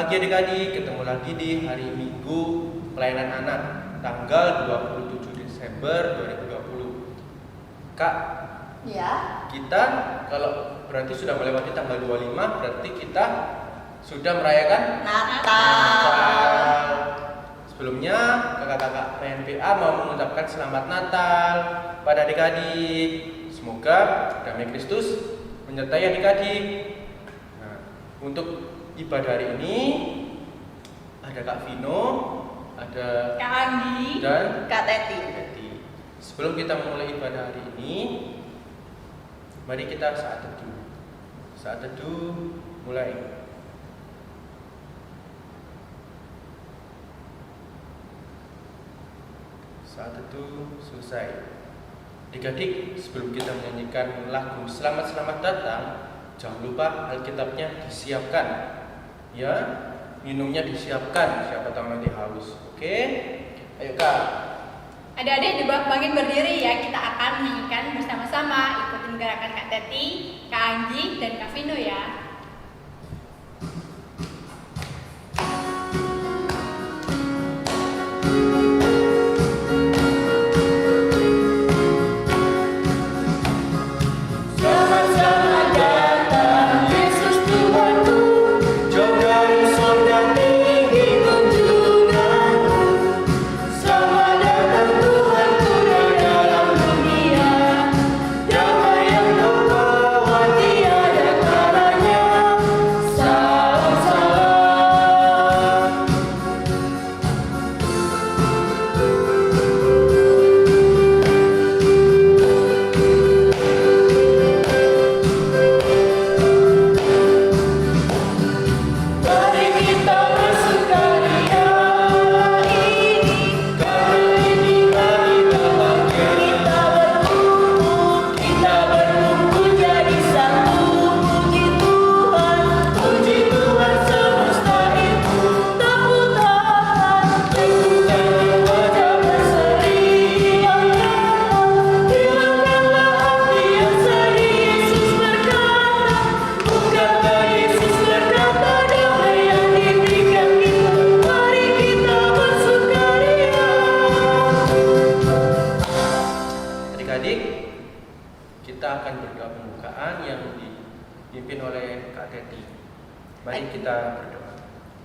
pagi adik-adik, ketemu lagi di hari Minggu pelayanan anak tanggal 27 Desember 2020. Kak, Ya. kita kalau berarti sudah melewati tanggal 25, berarti kita sudah merayakan Natal. Sebelumnya kakak-kakak PNPA mau mengucapkan selamat Natal pada adik-adik. Semoga damai Kristus menyertai adik-adik. Nah, untuk ibadah hari ini ada Kak Vino, ada Kak Anggi, dan Kak Teti. Sebelum kita memulai ibadah hari ini, mari kita saat teduh. Saat teduh mulai. Saat teduh selesai. Adik-adik, sebelum kita menyanyikan lagu Selamat Datang, jangan lupa Alkitabnya disiapkan. Ya, minumnya disiapkan, siapa tahu nanti haus. Oke? Ayo Kak. Adik-adik bangkit berdiri ya, kita akan menyanyikan bersama-sama. Ikutin gerakan Kak Teti, Kak Anggi, dan Kak Vino ya.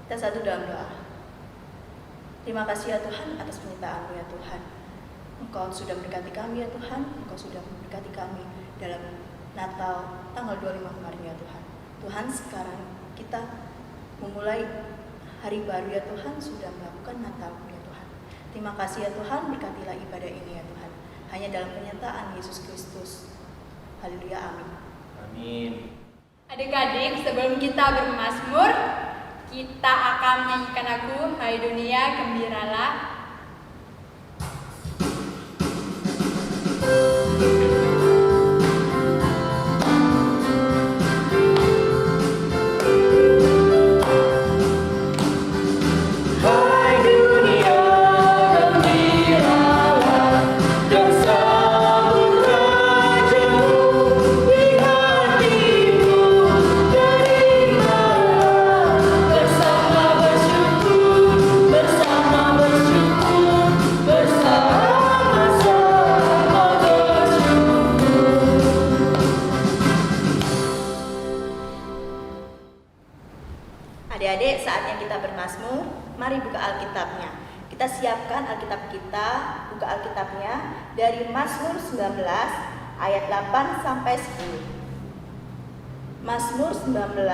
Kita satu dalam doa. Terima kasih ya Tuhan atas penyertaan-Mu ya Tuhan. Engkau sudah berkati kami ya Tuhan. Engkau sudah memberkati kami dalam Natal tanggal 25 kemarin ya Tuhan. Tuhan, sekarang kita memulai hari baru ya Tuhan, sudah melakukan Natal ya Tuhan. Terima kasih ya Tuhan, berkatilah ibadah ini ya Tuhan. Hanya dalam penyertaan Yesus Kristus. Haleluya, amin. Amin. Adik-adik, sebelum kita bermazmur, kita akan menyanyikan lagu Hai Dunia Gembiralah. Adik-adik, saatnya kita bermazmur. Mari buka Alkitabnya. Kita siapkan Alkitab kita, buka Alkitabnya dari Mazmur 19 ayat 8 sampai 10. Mazmur 19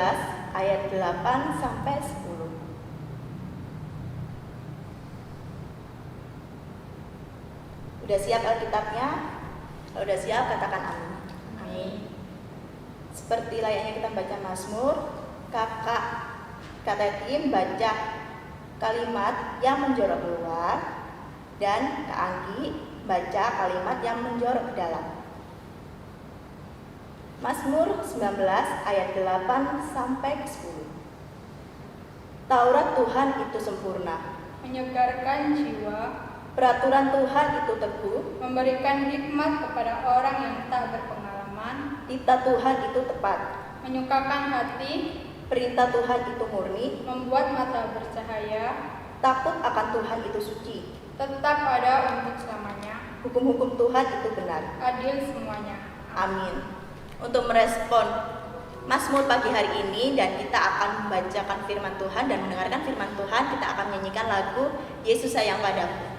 ayat 8 sampai 10. Udah siap Alkitabnya? Kalau udah siap, katakan amin. Amin. Seperti layaknya kita baca Mazmur, Kak Teti baca kalimat yang menjorok keluar dan Kak Anggi baca kalimat yang menjorok ke dalam. Mazmur 19 ayat 8 sampai 10. Taurat Tuhan itu sempurna, Menyegarkan jiwa, peraturan Tuhan itu teguh, memberikan hikmat kepada orang yang tak berpengalaman, titah Tuhan itu tepat, menyukakan hati, Perintah Tuhan itu murni, membuat mata bercahaya, takut akan Tuhan itu suci, tetap ada untuk selamanya, hukum-hukum Tuhan itu benar. adil semuanya. Amin. Untuk merespon Mazmur pagi hari ini dan kita akan membacakan firman Tuhan dan mendengarkan firman Tuhan, kita akan menyanyikan lagu Yesus Sayang Padaku.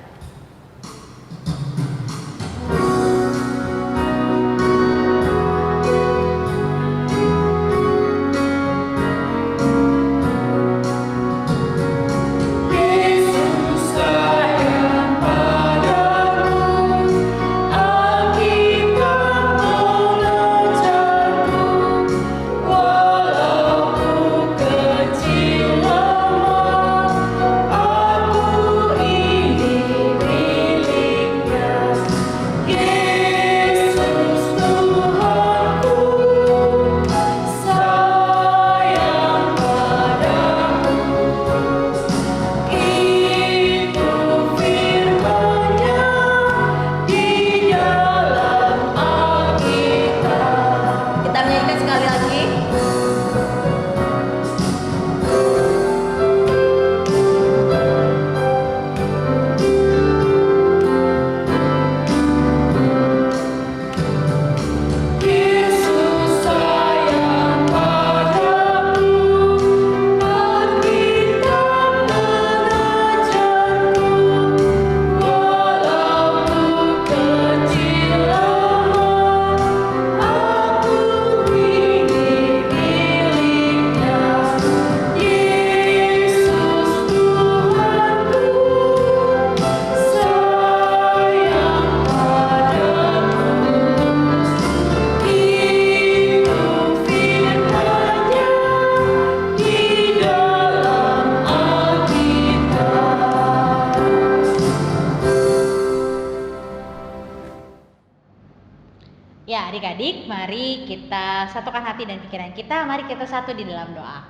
Ya, adik-adik, mari kita satukan hati dan pikiran kita. Mari kita satu di dalam doa.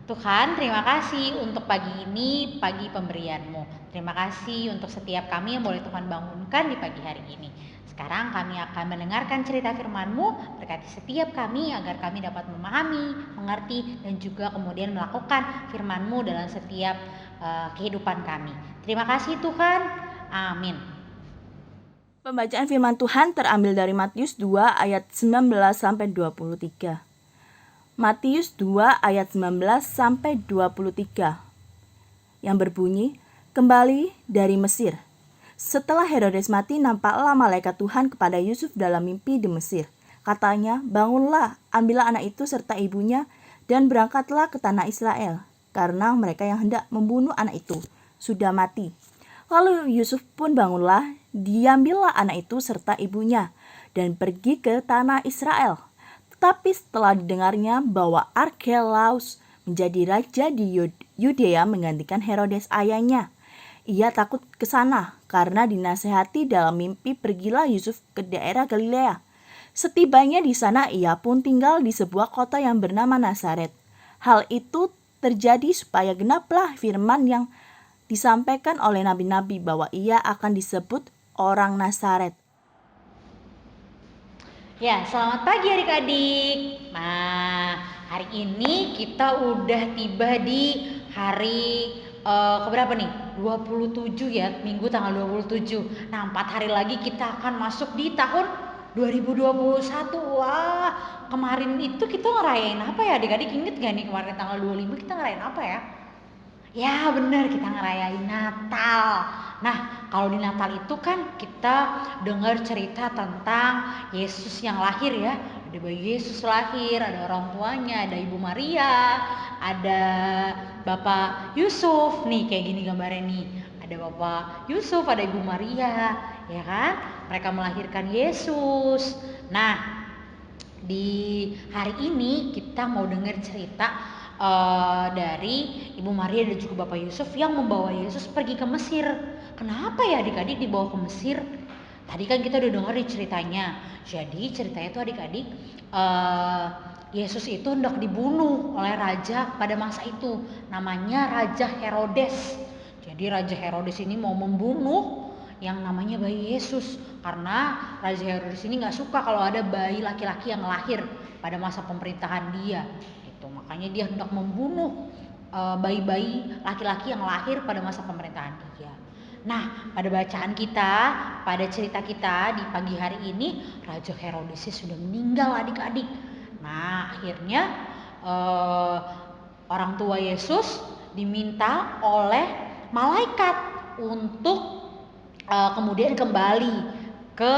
Tuhan, terima kasih untuk pagi ini, pagi pemberian-Mu. Terima kasih untuk setiap kami yang boleh Tuhan bangunkan di pagi hari ini. Sekarang kami akan mendengarkan cerita firman-Mu, berkati setiap kami agar kami dapat memahami, mengerti, dan juga kemudian melakukan firman-Mu dalam setiap kehidupan kami. Terima kasih Tuhan. Amin. Pembacaan firman Tuhan terambil dari Matius 2 ayat 19 sampai 23. Matius 2 ayat 19 sampai 23. Yang berbunyi, kembali dari Mesir. Setelah Herodes mati, nampaklah malaikat Tuhan kepada Yusuf dalam mimpi di Mesir. Katanya, bangunlah, ambillah anak itu serta ibunya dan berangkatlah ke tanah Israel, karena mereka yang hendak membunuh anak itu sudah mati. Lalu Yusuf pun bangunlah, diambillah anak itu serta ibunya, dan pergi ke tanah Israel. Tetapi setelah didengarnya bahwa Arkelaus menjadi raja di Yudea menggantikan Herodes ayahnya, ia takut ke sana, karena dinasehati dalam mimpi pergilah Yusuf ke daerah Galilea. Setibanya di sana ia pun tinggal di sebuah kota yang bernama Nazaret. Hal itu terjadi supaya genaplah firman yang disampaikan oleh nabi-nabi bahwa ia akan disebut orang Nazaret. Ya, selamat pagi adik-adik. Nah, hari ini kita udah tiba di hari keberapa nih? 27 ya, Minggu tanggal 27. Nah, 4 hari lagi kita akan masuk di tahun 2021. Wah, kemarin itu kita ngerayain apa ya adik-adik? Ingat gak nih kemarin tanggal 25 kita ngerayain apa ya? Ya benar, kita ngerayain Natal. Nah, kalau di Natal itu kan kita dengar cerita tentang Yesus yang lahir ya. Ada bayi Yesus lahir, ada orang tuanya, ada Ibu Maria, ada Bapak Yusuf. Nih kayak gini gambarnya nih. Ada Bapak Yusuf, ada Ibu Maria, ya kan? Mereka melahirkan Yesus. Nah, di hari ini kita mau dengar cerita dari Ibu Maria dan juga Bapak Yusuf yang membawa Yesus pergi ke Mesir. Kenapa ya adik-adik dibawa ke Mesir? Tadi kan kita udah dengar di ceritanya. Jadi ceritanya tuh adik-adik Yesus itu hendak dibunuh oleh raja pada masa itu. Namanya Raja Herodes. Jadi Raja Herodes ini mau membunuh yang namanya bayi Yesus. Karena Raja Herodes ini gak suka kalau ada bayi laki-laki yang lahir pada masa pemerintahan dia. Makanya dia hendak membunuh bayi-bayi laki-laki yang lahir pada masa pemerintahan dia. Nah, pada bacaan kita, pada cerita kita di pagi hari ini, Raja Herodes sudah meninggal adik-adik. Nah, akhirnya orang tua Yesus diminta oleh malaikat untuk kemudian kembali ke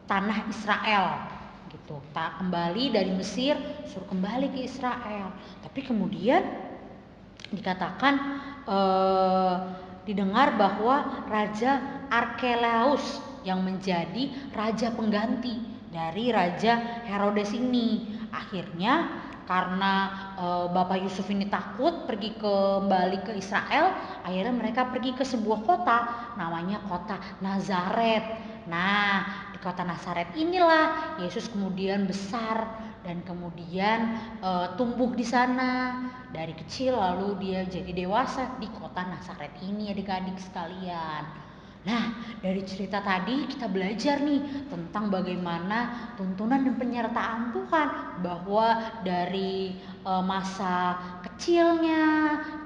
tanah Israel gitu. Tak kembali dari Mesir, suruh kembali ke Israel. Tapi kemudian dikatakan didengar bahwa Raja Arkelaus yang menjadi raja pengganti dari Raja Herodes ini. Akhirnya karena Bapak Yusuf ini takut kembali ke Israel, akhirnya mereka pergi ke sebuah kota namanya kota Nazaret. Nah, di kota Nazaret inilah Yesus kemudian besar dan kemudian tumbuh di sana dari kecil, lalu dia jadi dewasa di kota Nazaret ini adik-adik sekalian. Nah, dari cerita tadi kita belajar nih tentang bagaimana tuntunan dan penyertaan Tuhan, bahwa dari masa kecilnya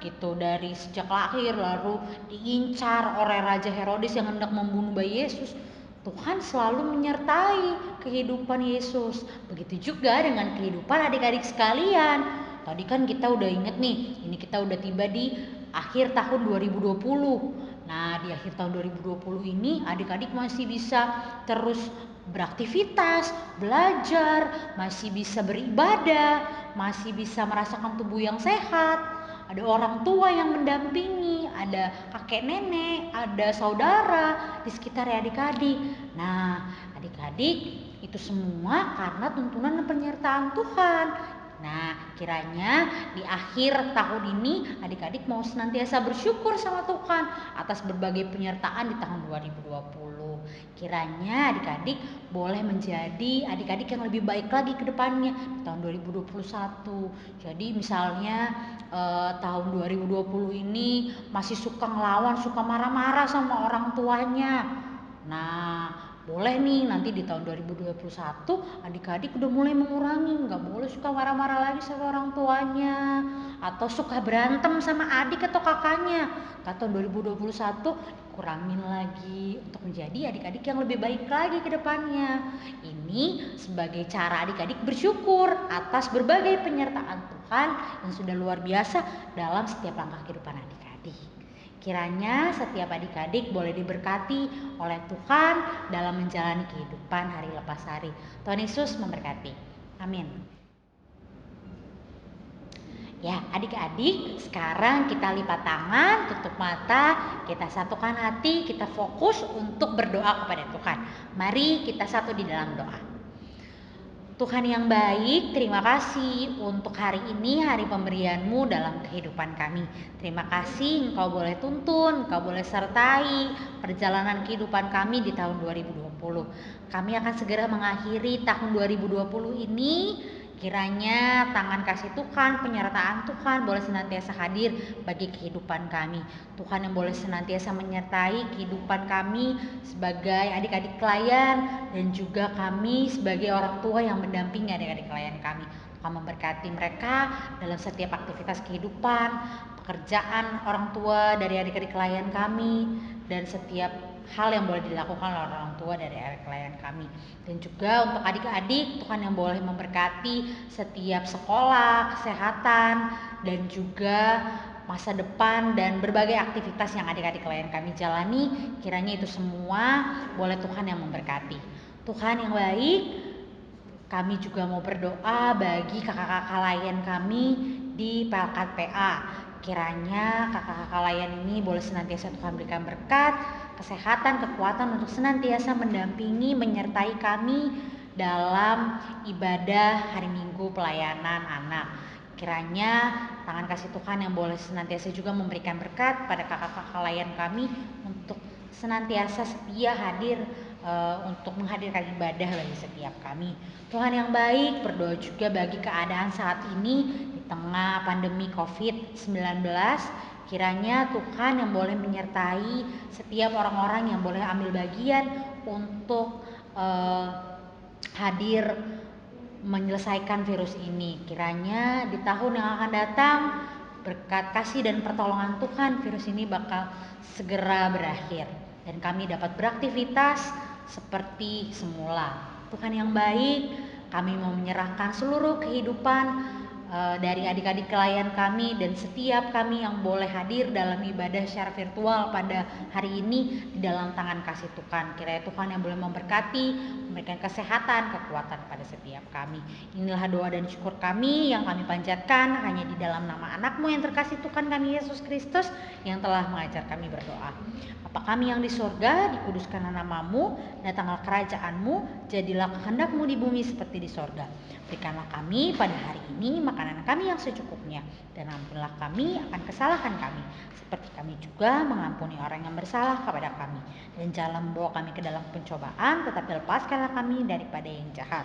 gitu, dari sejak lahir lalu diincar oleh Raja Herodes yang hendak membunuh bayi Yesus, Tuhan selalu menyertai kehidupan Yesus. Begitu juga dengan kehidupan adik-adik sekalian. Tadi kan kita udah inget nih, ini kita udah tiba di akhir tahun 2020. Nah, di akhir tahun 2020 ini adik-adik masih bisa terus beraktivitas, belajar, masih bisa beribadah, masih bisa merasakan tubuh yang sehat. Ada orang tua yang mendampingi, ada kakek nenek, ada saudara di sekitar adik-adik. Nah, adik-adik itu semua karena tuntunan dan penyertaan Tuhan. Nah, kiranya di akhir tahun ini adik-adik mau senantiasa bersyukur sama Tuhan atas berbagai penyertaan di tahun 2020. Kiranya adik-adik boleh menjadi adik-adik yang lebih baik lagi ke depannya di tahun 2021. Jadi misalnya tahun 2020 ini masih suka ngelawan, suka marah-marah sama orang tuanya. Nah, boleh nih nanti di tahun 2021 adik-adik udah mulai mengurangi, nggak boleh suka marah-marah lagi sama orang tuanya atau suka berantem sama adik atau kakaknya. Tahun 2021 kurangin lagi untuk menjadi adik-adik yang lebih baik lagi ke depannya. Ini sebagai cara adik-adik bersyukur atas berbagai penyertaan Tuhan yang sudah luar biasa dalam setiap langkah kehidupan adik-adik. Kiranya setiap adik-adik boleh diberkati oleh Tuhan dalam menjalani kehidupan hari lepas hari. Tuhan Yesus memberkati. Amin. Ya, adik-adik, sekarang kita lipat tangan, tutup mata, kita satukan hati, kita fokus untuk berdoa kepada Tuhan. Mari kita satu di dalam doa. Tuhan yang baik, terima kasih untuk hari ini, hari pemberian-Mu dalam kehidupan kami. Terima kasih Engkau boleh tuntun, Engkau boleh sertai perjalanan kehidupan kami di tahun 2020. Kami akan segera mengakhiri tahun 2020 ini. Kiranya tangan kasih Tuhan, penyertaan Tuhan boleh senantiasa hadir bagi kehidupan kami. Tuhan yang boleh senantiasa menyertai kehidupan kami sebagai adik-adik klien dan juga kami sebagai orang tua yang mendampingi adik-adik klien kami. Tuhan memberkati mereka dalam setiap aktivitas kehidupan, pekerjaan orang tua dari adik-adik klien kami, dan setiap hal yang boleh dilakukan oleh orang tua dari adik klien kami. Dan juga untuk adik-adik, Tuhan yang boleh memberkati setiap sekolah, kesehatan, dan juga masa depan dan berbagai aktivitas yang adik-adik klien kami jalani. Kiranya itu semua boleh Tuhan yang memberkati. Tuhan yang baik, kami juga mau berdoa bagi kakak-kakak layan kami di Pelkat PA. Kiranya kakak-kakak layan ini boleh senantiasa Tuhan berikan berkat, kesehatan, kekuatan untuk senantiasa mendampingi, menyertai kami dalam ibadah hari Minggu pelayanan anak. Kiranya tangan kasih Tuhan yang boleh senantiasa juga memberikan berkat pada kakak-kakak layan kami untuk senantiasa setia hadir untuk menghadirkan ibadah bagi setiap kami. Tuhan yang baik, berdoa juga bagi keadaan saat ini di tengah pandemi COVID-19. Kiranya Tuhan yang boleh menyertai setiap orang-orang yang boleh ambil bagian untuk hadir menyelesaikan virus ini. Kiranya di tahun yang akan datang, berkat kasih dan pertolongan Tuhan, virus ini bakal segera berakhir dan kami dapat beraktivitas seperti semula. Tuhan yang baik, kami mau menyerahkan seluruh kehidupan dari adik-adik klien kami dan setiap kami yang boleh hadir dalam ibadah secara virtual pada hari ini di dalam tangan kasih Tuhan. Kiranya Tuhan yang boleh memberkati, memberikan kesehatan, kekuatan pada setiap kami. Inilah doa dan syukur kami yang kami panjatkan hanya di dalam nama Anak-Mu yang terkasih Tuhan kami Yesus Kristus yang telah mengajar kami berdoa. Bapa kami yang di surga, dikuduskanlah nama-Mu, datanglah kerajaan-Mu, jadilah kehendak-Mu di bumi seperti di surga. Berikanlah kami pada hari ini makanan kami yang secukupnya, dan ampunilah kami akan kesalahan kami, seperti kami juga mengampuni orang yang bersalah kepada kami. Dan janganlah membawa kami ke dalam pencobaan, tetapi lepaskanlah kami daripada yang jahat.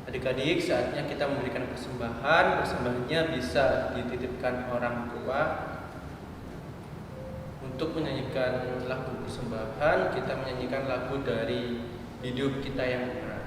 Adik-adik, saatnya kita memberikan persembahan. Persembahannya bisa dititipkan orang tua. Untuk menyanyikan lagu persembahan, kita menyanyikan lagu dari hidup kita yang benar.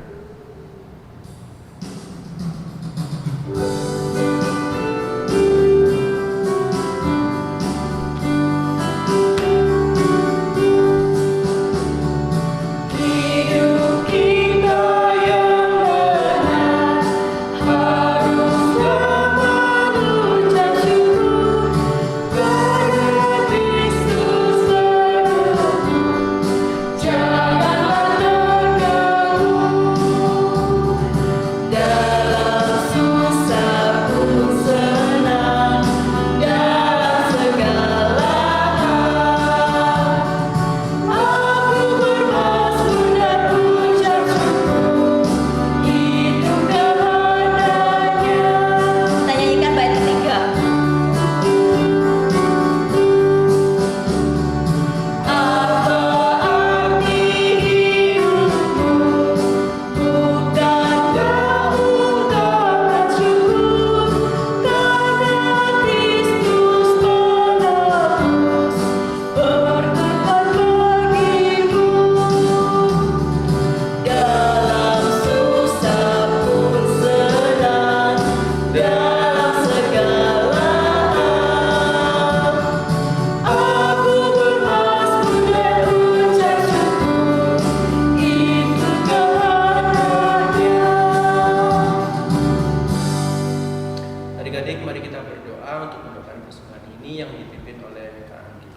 Adik-adik, mari kita berdoa untuk mendoakan persembahan ini yang dipimpin oleh Kak Anggi.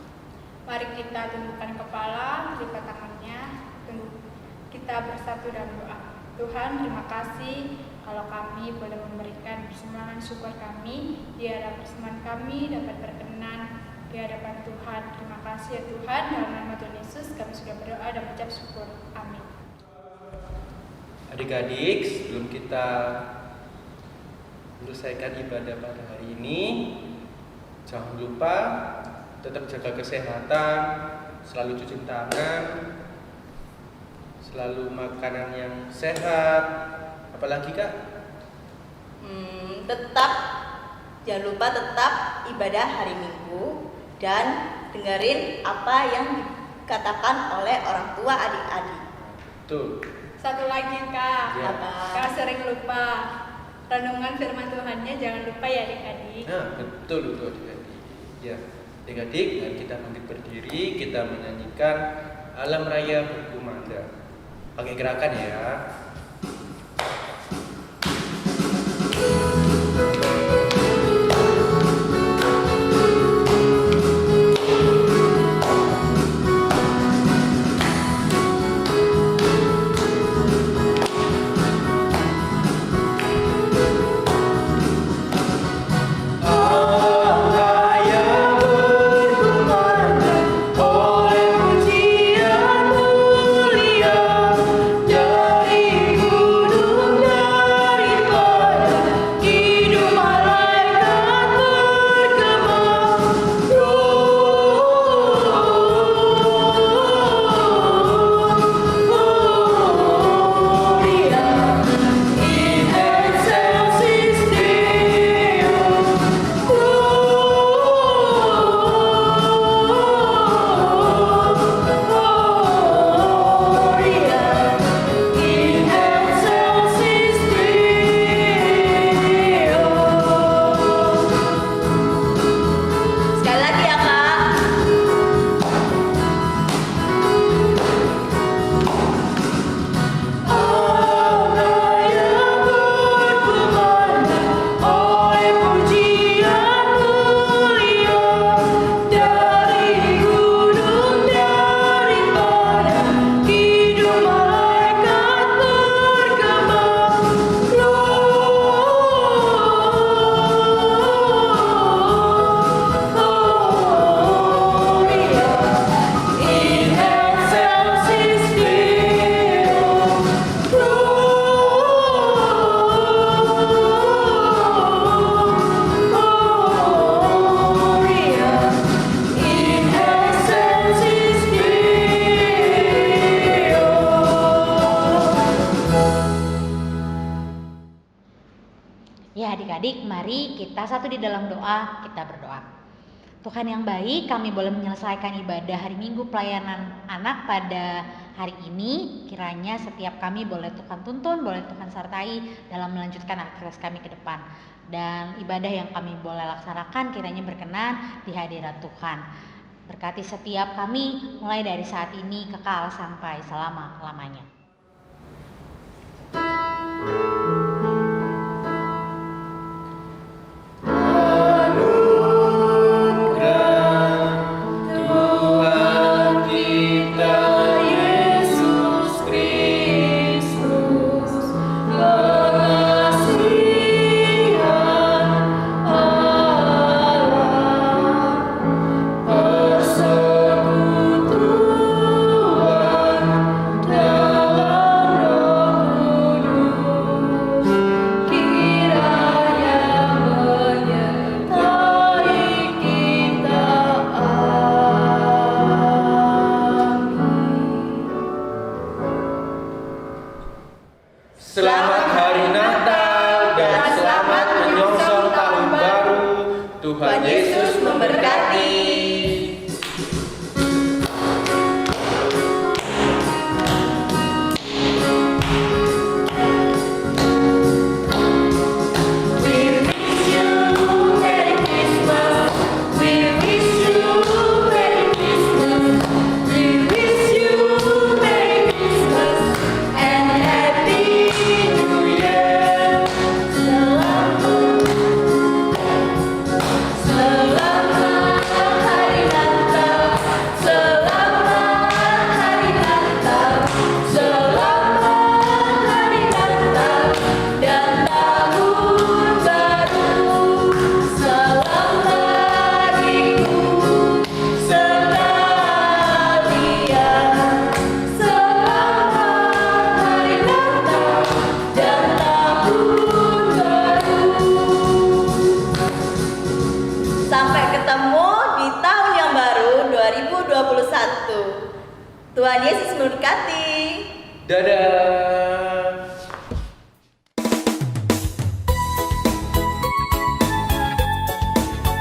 Mari kita tundukkan kepala, lipat tangannya, kita bersatu dalam doa. Tuhan, terima kasih kalau kami boleh memberikan persembahan syukur kami, di hadapan persembahan kami dapat berkenan di hadapan Tuhan. Terima kasih ya Tuhan, dalam nama Tuhan Yesus kami sudah berdoa dan mengucap syukur. Amin. Adik-adik, sebelum kita menyelesaikan ibadah pada hari ini, jangan lupa tetap jaga kesehatan, selalu cuci tangan, selalu makanan yang sehat. Apalagi Kak? Tetap jangan lupa tetap ibadah hari Minggu dan dengerin apa yang dikatakan oleh orang tua adik-adik. Tuh. Satu lagi Kak, Ya. Kak sering lupa renungan firman Tuhannya, jangan lupa ya adik-adik. Nah, betul adik-adik. Ya, adik-adik, mari kita bangkit berdiri, kita menyanyikan Alam Raya Berkumandang. Pakai gerakan ya. Oleh pujian mulia dari kita satu di dalam doa, kita berdoa. Tuhan yang baik, kami boleh menyelesaikan ibadah hari Minggu pelayanan anak pada hari ini. Kiranya setiap kami boleh Tuhan tuntun, boleh Tuhan sertai dalam melanjutkan aktivitas kami ke depan. Dan ibadah yang kami boleh laksanakan kiranya berkenan di hadirat Tuhan. Berkati setiap kami mulai dari saat ini kekal sampai selama-lamanya. Selamat Hari Natal dan selamat menyongsong Tahun Baru. Tuhan Yesus memberkati. Sampai ketemu di tahun yang baru 2021. Tuhan Yesus memberkati. Dadah.